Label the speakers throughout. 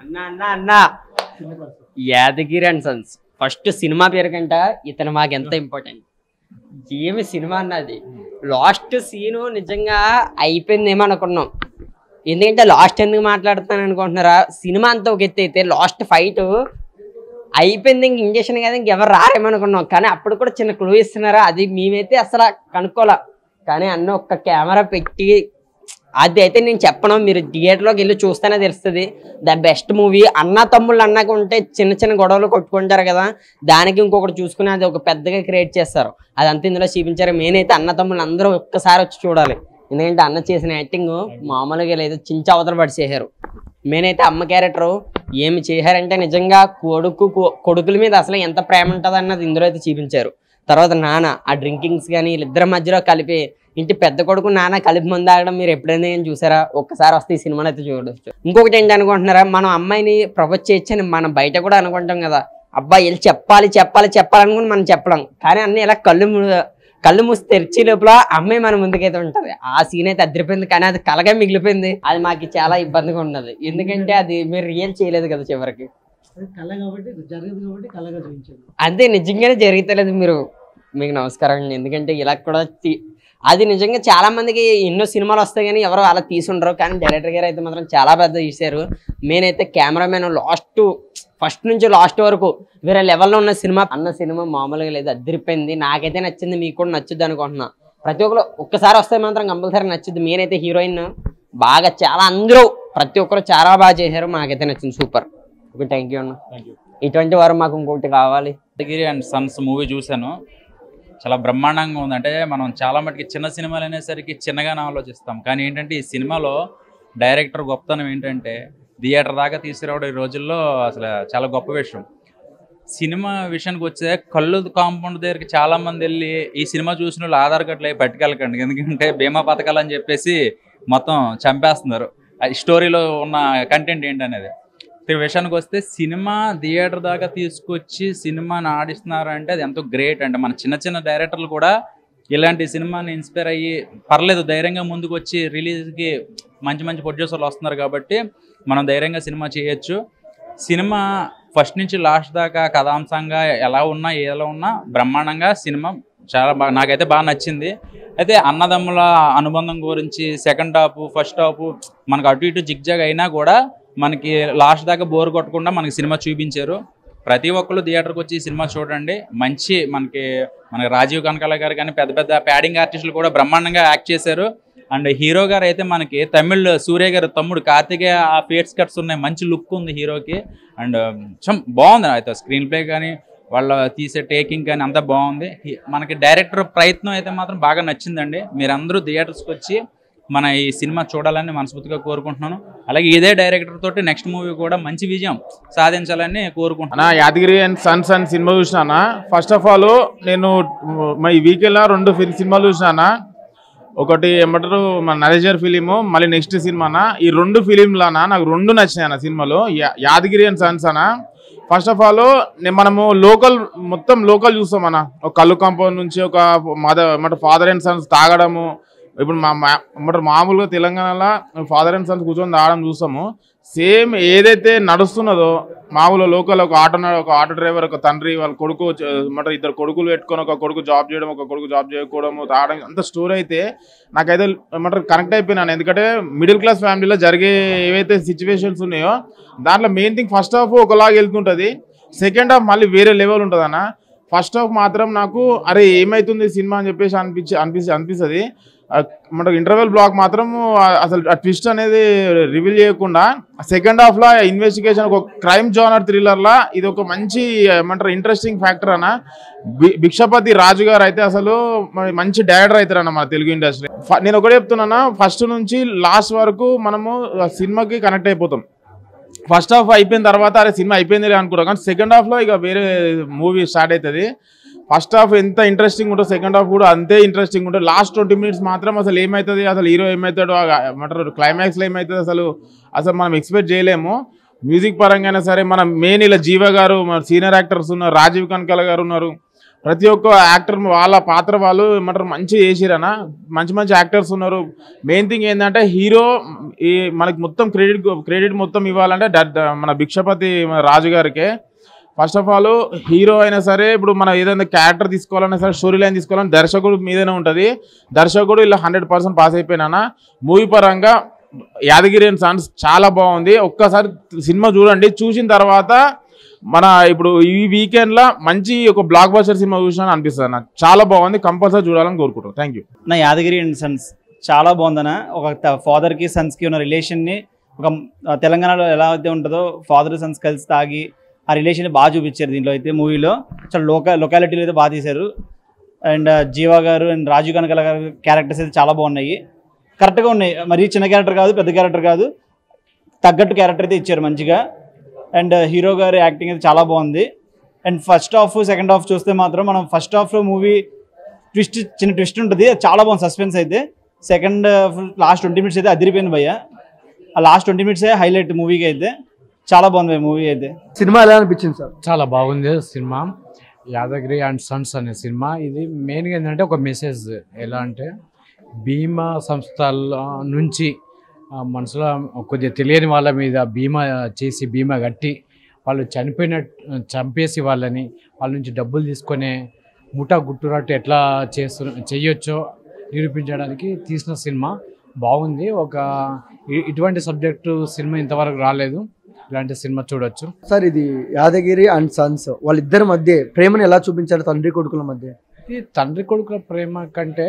Speaker 1: అన్న అన్న అన్న Yadagiri and Sons first cinema పేరు కంట ఇతను మాకు ఎంత ఇంపార్టెంట్. ఏమి సినిమా అన్నది లాస్ట్ సీను నిజంగా అయిపోయిందేమో అనుకున్నాం. ఎందుకంటే లాస్ట్ ఎందుకు మాట్లాడుతున్నాను అనుకుంటున్నారా, సినిమా అంతా ఒక ఎత్తు అయితే లాస్ట్ ఫైట్ అయిపోయింది, ఇంక ఇంజక్షన్ కదా ఇంకెవరు రారేమనుకున్నాం. కానీ అప్పుడు కూడా చిన్న క్లూ ఇస్తున్నారా, అది మేమైతే అసలు కనుక్కోలే. కానీ అన్న ఒక్క కెమెరా పెట్టి అది అయితే నేను చెప్పను, మీరు థియేటర్లోకి వెళ్ళి చూస్తేనే తెలుస్తుంది. The best movie. అన్న తమ్ముళ్ళు అన్నాక ఉంటే చిన్న చిన్న గొడవలు కొట్టుకుంటారు కదా, దానికి ఇంకొకటి చూసుకుని అది ఒక పెద్దగా క్రియేట్ చేస్తారు. అదంతా ఇందులో చూపించారు. మెయిన్ అయితే అన్న తమ్ముళ్ళు అందరూ ఒక్కసారి వచ్చి చూడాలి. ఎందుకంటే అన్న చేసిన యాక్టింగ్ మామూలుగా లేదు, చించ అవతల పడి చేశారు. మెయిన్ అయితే అమ్మ క్యారెక్టరు ఏమి చేశారంటే నిజంగా కొడుకుల మీద అసలు ఎంత ప్రేమ ఉంటుంది అన్నది ఇందులో అయితే చూపించారు. తర్వాత నాన్న ఆ డ్రింకింగ్స్ కానీ వీళ్ళిద్దరి మధ్యలో కలిపి ఇంటి పెద్ద కొడుకు నాన్న కలిపి ముందు ఆగడం మీరు ఎప్పుడైనా ఏం చూసారా? ఒక్కసారి వస్తే ఈ సినిమాని అయితే చూడవచ్చు. ఇంకొకటి ఏంటి అనుకుంటున్నారా, మనం అమ్మాయిని ప్రపోజ్ చేయొచ్చని మనం బయట కూడా అనుకుంటాం కదా, అబ్బాయి వెళ్ళి చెప్పాలి చెప్పాలి చెప్పాలనుకుని మనం చెప్పలేం. కానీ అన్నీ ఇలా కళ్ళు మూసి తెరిచి లోపల అమ్మాయి మన ముందుకైతే ఉంటది. ఆ సీన్ అయితే అదిరిపోయింది, కానీ అది కలగా మిగిలిపోయింది. అది మాకు చాలా ఇబ్బందిగా ఉన్నది, ఎందుకంటే అది మీరు రియల్ చేయలేదు కదా చివరికి. అంతే నిజంగానే జరుగుతలేదు. మీకు నమస్కారం అండి. ఎందుకంటే ఇలా కూడా అది నిజంగా చాలా మందికి ఎన్నో సినిమాలు వస్తాయి కానీ ఎవరు అలా తీసుండరు. కానీ డైరెక్టర్ గారు అయితే మాత్రం చాలా పెద్ద తీశారు. మెయిన్ అయితే కెమెరామెన్ ఫస్ట్ నుంచి లాస్ట్ వరకు వేరే లెవెల్లో ఉన్న సినిమా. అన్న సినిమా మామూలుగా లేదు, అదిరిపోయింది. నాకైతే నచ్చింది, మీకు కూడా నచ్చుద్ది అనుకుంటున్నా. ప్రతి ఒక్కరు ఒక్కసారి వస్తే మాత్రం కంపల్సరీ నచ్చుద్ది. మెయిన్ అయితే హీరోయిన్ బాగా చాలా అందరూ ప్రతి ఒక్కరు చాలా బాగా చేశారు. మాకైతే నచ్చింది, సూపర్. ఓకే, థ్యాంక్ యూ అన్న. ఇటువంటి వారు మాకు ఇంకొకటి కావాలి.
Speaker 2: యాదగిరి అండ్ సన్స్ మూవీ చూశాను, చాలా బ్రహ్మాండంగా ఉంది. అంటే మనం చాలా మటుకి చిన్న సినిమాలు అనేసరికి చిన్నగానే ఆలోచిస్తాం. కానీ ఏంటంటే ఈ సినిమాలో డైరెక్టర్ గొప్పతనం ఏంటంటే థియేటర్ దాకా తీసుకురావడం ఈ రోజుల్లో అసలు చాలా గొప్ప విషయం. సినిమా విషయానికి వచ్చే కళ్ళు కాంపౌండ్ దగ్గరికి చాలామంది వెళ్ళి ఈ సినిమా చూసిన వాళ్ళు ఆధార్ కార్డులు అవి పట్టుకెళ్ళకండి, ఎందుకంటే బీమా పథకాలు అని చెప్పేసి మొత్తం చంపేస్తున్నారు. స్టోరీలో ఉన్న కంటెంట్ ఏంటనేది విషయానికి వస్తే సినిమా థియేటర్ దాకా తీసుకొచ్చి సినిమాని ఆడిస్తున్నారు అంటే అది ఎంతో గ్రేట్. అంటే మన చిన్న చిన్న డైరెక్టర్లు కూడా ఇలాంటి సినిమాని ఇన్స్పైర్ అయ్యి పర్లేదు ధైర్యంగా ముందుకు వచ్చి రిలీజ్కి మంచి మంచి ప్రొడ్యూసర్లు వస్తున్నారు కాబట్టి మనం ధైర్యంగా సినిమా చేయొచ్చు. సినిమా ఫస్ట్ నుంచి లాస్ట్ దాకా కథాంశంగా ఎలా ఉన్నా బ్రహ్మాండంగా సినిమా చాలా బాగా నాకైతే బాగా నచ్చింది. అయితే అన్నదమ్ముల అనుబంధం గురించి సెకండ్ హాఫ్ ఫస్ట్ హాఫ్ మనకు అటు ఇటు జిగ్జాగ్ అయినా కూడా మనకి లాస్ట్ దాకా బోర్ కొట్టకుండా మనకి సినిమా చూపించారు. ప్రతి ఒక్కరు థియేటర్కి వచ్చి సినిమా చూడండి. మనకి రాజీవ్ కనకాల గారు కానీ పెద్ద పెద్ద ప్యాడింగ్ ఆర్టిస్టులు కూడా బ్రహ్మాండంగా యాక్ట్ చేశారు. అండ్ హీరో గారు అయితే మనకి తమిళ్ సూర్య గారు తమ్ముడు కార్తికేయ ఆ ఫేస్ కట్స్ ఉన్నాయి, మంచి లుక్ ఉంది హీరోకి. అండ్ బాగుంది అయితే స్క్రీన్ ప్లే కానీ వాళ్ళు తీసే టేకింగ్ కానీ అంతా బాగుంది. మనకి డైరెక్టర్ ప్రయత్నం అయితే మాత్రం బాగా నచ్చిందండి. మీరందరూ థియేటర్స్కి వచ్చి మన ఈ సినిమా చూడాలని మనస్ఫూర్తిగా కోరుకుంటున్నాను. అలాగే ఇదే డైరెక్టర్ తోటి నెక్స్ట్ మూవీ కూడా మంచి విజయం సాధించాలని కోరుకుంటున్నాను.
Speaker 3: Yadagiri and Sons and cinema చూసినా. ఫస్ట్ ఆఫ్ ఆల్ నేను ఈ వీకెండ్ 2 సినిమాలు చూసినా. ఒకటి ఏమంటారు మన నరేజర్ ఫిలిము, మళ్ళీ నెక్స్ట్ సినిమానా. ఈ 2 ఫిలింలనా నాకు 2 నచ్చినాయి అన్న సినిమాలో. యాదగిరి అండ్ సన్స్ అన్న ఫస్ట్ ఆఫ్ ఆల్ మనము మొత్తం లోకల్ చూస్తాం అన్న. ఒక కళ్ళు కాంపౌండ్ నుంచి ఒక ఫాదర్ అండ్ సన్స్ తాగడము. ఇప్పుడు మామూలుగా తెలంగాణలో ఫాదర్ అండ్ సన్స్ కూర్చొని తాగడం చూస్తాము. సేమ్ ఏదైతే నడుస్తున్నదో మామూలు లోకల్ ఒక ఆటో డ్రైవర్ ఒక తండ్రి వాళ్ళ కొడుకు 2 కొడుకులు పెట్టుకొని ఒక కొడుకు జాబ్ చేయడం ఒక కొడుకు జాబ్ చేయకపోవడము తాగడం అంత స్టోరీ అయితే నాకైతే కనెక్ట్ అయిపోయినాను. ఎందుకంటే మిడిల్ క్లాస్ ఫ్యామిలీలో జరిగే ఏవైతే సిచ్యువేషన్స్ ఉన్నాయో దాంట్లో మెయిన్ థింగ్ ఫస్ట్ హాఫ్ ఒకలాగా వెళ్తుంటుంది, సెకండ్ హాఫ్ మళ్ళీ వేరే లెవెల్ ఉంటుంది అన్న. ఫస్ట్ హాఫ్ మాత్రం నాకు అరే ఏమవుతుంది సినిమా అని చెప్పేసి అనిపిస్తుంది. ఇంటర్వెల్ బ్లాక్ మాత్రం అసలు ఆ ట్విస్ట్ అనేది రివీల్ చేయకుండా సెకండ్ హాఫ్ లా ఇన్వెస్టిగేషన్ ఒక క్రైమ్ జానర్ థ్రిల్లర్ లా ఇది ఒక మంచి ఇంట్రెస్టింగ్ ఫ్యాక్టర్ అన్న. భిక్షపతి రాజు గారు అయితే అసలు మంచి డైరెక్టర్ అవుతారన్న మన తెలుగు ఇండస్ట్రీ. నేను ఒకటే చెప్తున్నా, ఫస్ట్ నుంచి లాస్ట్ వరకు మనము సినిమాకి కనెక్ట్ అయిపోతాం. ఫస్ట్ హాఫ్ అయిపోయిన తర్వాత అరే సినిమా అయిపోయింది అనుకుంటాం, కానీ సెకండ్ హాఫ్ లో ఇక వేరే మూవీ స్టార్ట్ అవుతుంది. ఫస్ట్ హాఫ్ ఎంత ఇంట్రెస్టింగ్ ఉంటుందో సెకండ్ హాఫ్ కూడా అంతే ఇంట్రెస్టింగ్ ఉంటుంది. లాస్ట్ 20 minutes మాత్రం అసలు ఏమవుతుంది, అసలు హీరో ఏమవుతాడో ఏమంటారు క్లైమాక్స్లో ఏమవుతుంది అసలు మనం ఎక్స్పెక్ట్ చేయలేము. మ్యూజిక్ పరంగా అయినా సరే మన మెయిన్ ఇలా జీవ గారు, మన సీనియర్ యాక్టర్స్ ఉన్నారు, రాజీవ్ కనకాల గారు ఉన్నారు, ప్రతి ఒక్క యాక్టర్ వాళ్ళ పాత్ర వాళ్ళు ఏమంటారు మంచిగా చేసిరన్న. మంచి మంచి యాక్టర్స్ ఉన్నారు. మెయిన్ థింగ్ ఏంటంటే హీరో ఈ మనకి మొత్తం క్రెడిట్ మొత్తం ఇవ్వాలంటే మన భిక్షపతి రాజు గారికే. ఫస్ట్ ఆఫ్ ఆల్ హీరో అయినా సరే ఇప్పుడు మనం ఏదైనా క్యారెక్టర్ తీసుకోవాలన్నా సరే స్టోరీ లైన్ తీసుకోవాలని దర్శకుడు మీదనే ఉంటుంది. దర్శకుడు ఇలా 100% పాస్ అయిపోయినా. మూవీ పరంగా యాదగిరి అండ్ సన్స్ చాలా బాగుంది. ఒక్కసారి సినిమా చూడండి. చూసిన తర్వాత మన ఇప్పుడు ఈ వీకెండ్లో మంచి ఒక బ్లాక్ బస్టర్ సినిమా చూసినా అనిపిస్తుంది నాకు. చాలా బాగుంది. కంపల్సరీ చూడాలని కోరుకుంటాను. Thank you.
Speaker 4: నా యాదగిరి అండ్ సన్స్ చాలా బాగుందన్న. ఒక ఫాదర్కి సన్స్కి ఉన్న రిలేషన్ని ఒక తెలంగాణలో ఎలా అయితే ఉంటుందో ఫాదర్ సన్స్ కలిసి తాగి ఆ రిలేషన్ బాగా చూపించారు దీంట్లో అయితే. మూవీలో చాలా లొకాలిటీలో అయితే బాగా తీశారు. అండ్ జీవా గారు అండ్ రాజు కనకల గారు క్యారెక్టర్స్ అయితే చాలా బాగున్నాయి. కరెక్ట్గా ఉన్నాయి. మరీ చిన్న క్యారెక్టర్ కాదు, పెద్ద క్యారెక్టర్ కాదు, తగ్గట్టు క్యారెక్టర్ అయితే ఇచ్చారు మంచిగా. అండ్ హీరో గారి యాక్టింగ్ అయితే చాలా బాగుంది. And first half second half చూస్తే మాత్రం మనం ఫస్ట్ హాఫ్లో మూవీ చిన్న ట్విస్ట్ ఉంటుంది, చాలా బాగుంది సస్పెన్స్ అయితే. సెకండ్ లాస్ట్ 20 minutes అయితే అదిరిపోయింది భయ్య. ఆ లాస్ట్ 20 minutes హైలైట్ మూవీకి అయితే. చాలా బాగుంది మూవీ అయితే.
Speaker 5: సినిమా ఎలా అనిపించింది సార్?
Speaker 6: చాలా బాగుంది సినిమా. యాదగిరి అండ్ సన్స్ అనే సినిమా ఇది మెయిన్గా ఏంటంటే ఒక మెసేజ్. ఎలా అంటే బీమా సంస్థల నుంచి మనసులో కొద్దిగా తెలియని వాళ్ళ మీద బీమా చేసి బీమా కట్టి వాళ్ళు చంపేసి వాళ్ళ నుంచి డబ్బులు తీసుకునే ముఠా గుట్టురాట్టు ఎట్లా చెయ్యొచ్చో నిరూపించడానికి తీసిన సినిమా. బాగుంది. ఇటువంటి సబ్జెక్టు సినిమా ఇంతవరకు రాలేదు. ఇలాంటి సినిమా చూడొచ్చు
Speaker 5: సార్. ఇది యాదగిరి అండ్ సన్స్ వాళ్ళిద్దరి మధ్య ప్రేమను ఎలా చూపించారు? తండ్రి కొడుకుల మధ్య.
Speaker 6: ఈ తండ్రి కొడుకుల ప్రేమ కంటే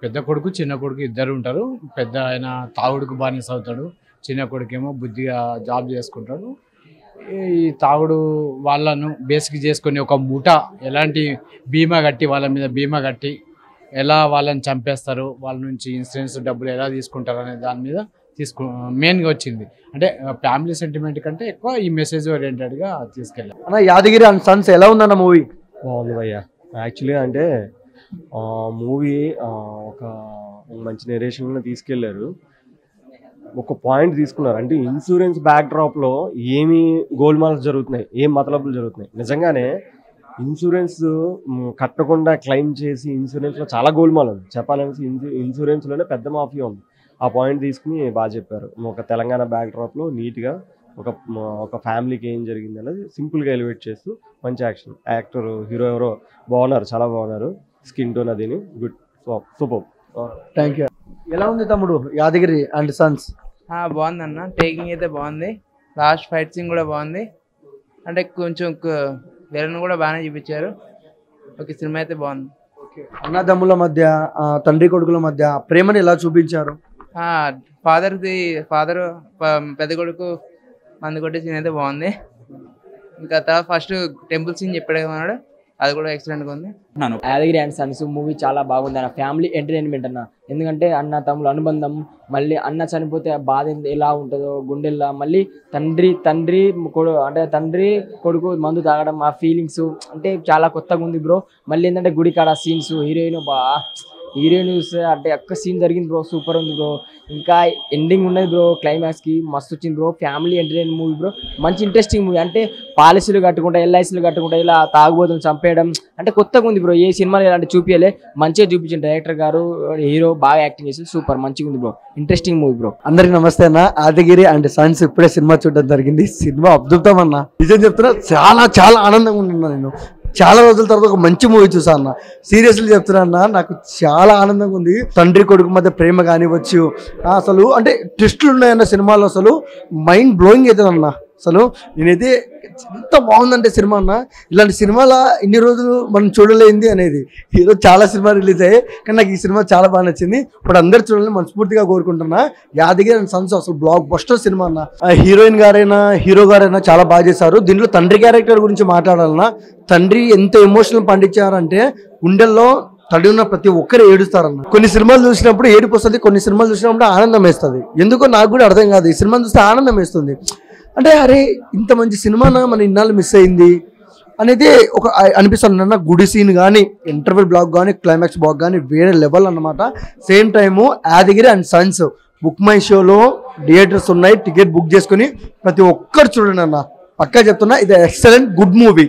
Speaker 6: పెద్ద కొడుకు చిన్న కొడుకు ఇద్దరు ఉంటారు. పెద్ద ఆయన తాగుడుకు బానిస అవుతాడు, చిన్న కొడుకేమో బుద్ధిగా జాబ్ చేసుకుంటాడు. ఈ తాగుడు వాళ్ళను బేసిక్ చేసుకొని ఒక ముఠ ఎలాంటి బీమా కట్టి వాళ్ళ మీద బీమా కట్టి ఎలా వాళ్ళని చంపేస్తారు, వాళ్ళ నుంచి ఇన్సూరెన్స్ డబ్బులు ఎలా తీసుకుంటారు అనే దాని మీద మెయిన్గా వచ్చింది. అంటే ఫ్యామిలీ సెంటిమెంట్ కంటే ఎక్కువ ఈ మెసేజ్ ఓరియంటెడ్గా తీసుకెళ్ళాం
Speaker 5: అన్న. యాదగిరి అండ్ సన్స్ ఎలా ఉందన్న మూవీ?
Speaker 7: బాగుంది భయ్య. యాక్చువల్గా అంటే మూవీ ఒక మంచి నెరేషన్లో తీసుకెళ్లారు. ఒక పాయింట్ తీసుకున్నారు. అంటే ఇన్సూరెన్స్ బ్యాక్డ్రాప్లో ఏమి గోల్మాల్స్ జరుగుతున్నాయి, ఏం మతలబులు జరుగుతున్నాయి. నిజంగానే ఇన్సూరెన్స్ కట్టకుండా క్లెయిమ్ చేసి ఇన్సూరెన్స్లో చాలా గోల్మాల్ ఉంది. చెప్పాలనేసి ఇన్సూరెన్స్లోనే పెద్ద మాఫియా ఉంది. ఆ పాయింట్ తీసుకుని బాగా చెప్పారు. ఒక తెలంగాణ బ్యాక్డ్రాప్లో నీట్గా ఒక ఫ్యామిలీకి ఏం జరిగింది అనేది సింపుల్గా ఎలివేట్ చేస్తూ మంచి యాక్టర్ హీరో ఎవరో బాగున్నారు, చాలా బాగున్నారు. స్కిన్ టోన్ అదిని గుడ్, సూపర్.
Speaker 5: Thank you. ఎలా ఉంది తమ్ముడు యాదగిరి అండ్ సన్స్?
Speaker 8: బాగుందన్న. టేకింగ్ అయితే బాగుంది. లాస్ట్ ఫైట్ సీన్ కూడా బాగుంది. అంటే కొంచెం విలన్ కూడా బాగానే చూపించారు. ఓకే, సినిమా అయితే బాగుంది.
Speaker 5: అన్నదమ్ముల మధ్య తండ్రి కొడుకుల మధ్య ప్రేమను ఎలా చూపించారు?
Speaker 8: ఫాదర్ పెద్ద కొడుకు మందు కొట్టే సీన్ అయితే బాగుంది. ఇంకా తర్వాత ఫస్ట్ టెంపుల్ సీన్ చెప్పాడు అన్నాడు, అది కూడా ఎక్సలెంట్గా ఉంది.
Speaker 1: యాదగిరి అండ్ సన్స్ మూవీ చాలా బాగుంది అన్న. ఫ్యామిలీ ఎంటర్టైన్మెంట్ అన్న. ఎందుకంటే అన్న తమ్ముడు అనుబంధం, మళ్ళీ అన్న చనిపోతే బాధ ఎలా ఉంటుందో గుండెల్లో, మళ్ళీ తండ్రి కొడుకు మందు తాగడం, ఆ ఫీలింగ్స్ అంటే చాలా కొత్తగా ఉంది బ్రో. మళ్ళీ ఏంటంటే గుడి కాడ సీన్స్, హీరోయిన్ చూస్తే అంటే ఒక్క సీన్ జరిగింది బ్రో, సూపర్ ఉంది బ్రో. ఇంకా ఎండింగ్ ఉన్నది బ్రో, క్లైమాక్స్కి మస్తు వచ్చింది bro. Family entertain movie bro, మంచి ఇంట్రెస్టింగ్ మూవీ. అంటే పాలసీలు కట్టుకుంటా, ఎల్ఐసీలు కట్టుకుంటా ఇలా తాగుబోతులు చంపేయడం అంటే కొత్తగా ఉంది బ్రో. ఏ సినిమాలో ఇలాంటి చూపించలే, మంచిగా చూపించింది డైరెక్టర్ గారు, హీరో బాగా యాక్టింగ్ చేసి సూపర్ మంచిగా ఉంది బ్రో. Interesting movie bro.
Speaker 5: అందరికి నమస్తే అన్న. యాదగిరి అండ్ సన్స్ ఇప్పుడే సినిమా చూడడం జరిగింది. సినిమా అద్భుతం అన్న. నిజం చెప్తున్నా, చాలా చాలా ఆనందంగా ఉంటున్నా. నేను చాలా రోజుల తర్వాత ఒక మంచి మూవీ చూసా అన్న. సీరియస్లీ చెప్తున్నా అన్న, నాకు చాలా ఆనందంగా ఉంది. తండ్రి కొడుకు మధ్య ప్రేమ కానివచ్చు, అసలు అంటే ట్విస్టులు ఉన్నాయన్న సినిమాలో. అసలు మైండ్ బ్లోయింగ్ అవుతుంది అన్న. అసలు నేనైతే ఎంత బాగుందంటే సినిమా అన్న. ఇలాంటి సినిమాల ఇన్ని రోజులు మనం చూడలేంది అనేది. ఈరోజు చాలా సినిమా రిలీజ్ అయ్యాయి, కానీ నాకు ఈ సినిమా చాలా బాగా నచ్చింది. ఇప్పుడు అందరు చూడాలని మనస్ఫూర్తిగా కోరుకుంటున్నా. యాదగిరి అండ్ సన్స్ అసలు బ్లాక్ బస్టర్ సినిమా అన్న. హీరోయిన్ గారైనా హీరో గారైనా చాలా బాగా చేశారు. దీంట్లో తండ్రి క్యారెక్టర్ గురించి మాట్లాడాలన్నా, తండ్రి ఎంత ఎమోషనల్ పండించారంటే గుండెల్లో తడి ఉన్న ప్రతి ఒక్కరు ఏడుస్తారన్న. కొన్ని సినిమాలు చూసినప్పుడు ఏడుపు వస్తుంది, కొన్ని సినిమాలు చూసినప్పుడు ఆనందం వేస్తుంది. ఎందుకో నాకు కూడా అర్థం కాదు. ఈ సినిమాను చూస్తే ఆనందం వేస్తుంది. అంటే అరే ఇంత మంచి సినిమాన మన ఇన్నాళ్ళు మిస్ అయింది అనేది ఒక అనిపిస్తుంది అన్న. గుడి సీన్ కానీ, ఇంటర్వెల్ బ్లాక్ కానీ, క్లైమాక్స్ బ్లాక్ కానీ వేరే లెవెల్ అన్నమాట. Same time Yadagiri and Sons book my షోలో థియేటర్స్ ఉన్నాయి, టికెట్ బుక్ చేసుకుని ప్రతి ఒక్కరు చూడండి అన్న. పక్కా చెప్తున్నా, ఇది ఎక్సలెంట్ గుడ్ మూవీ.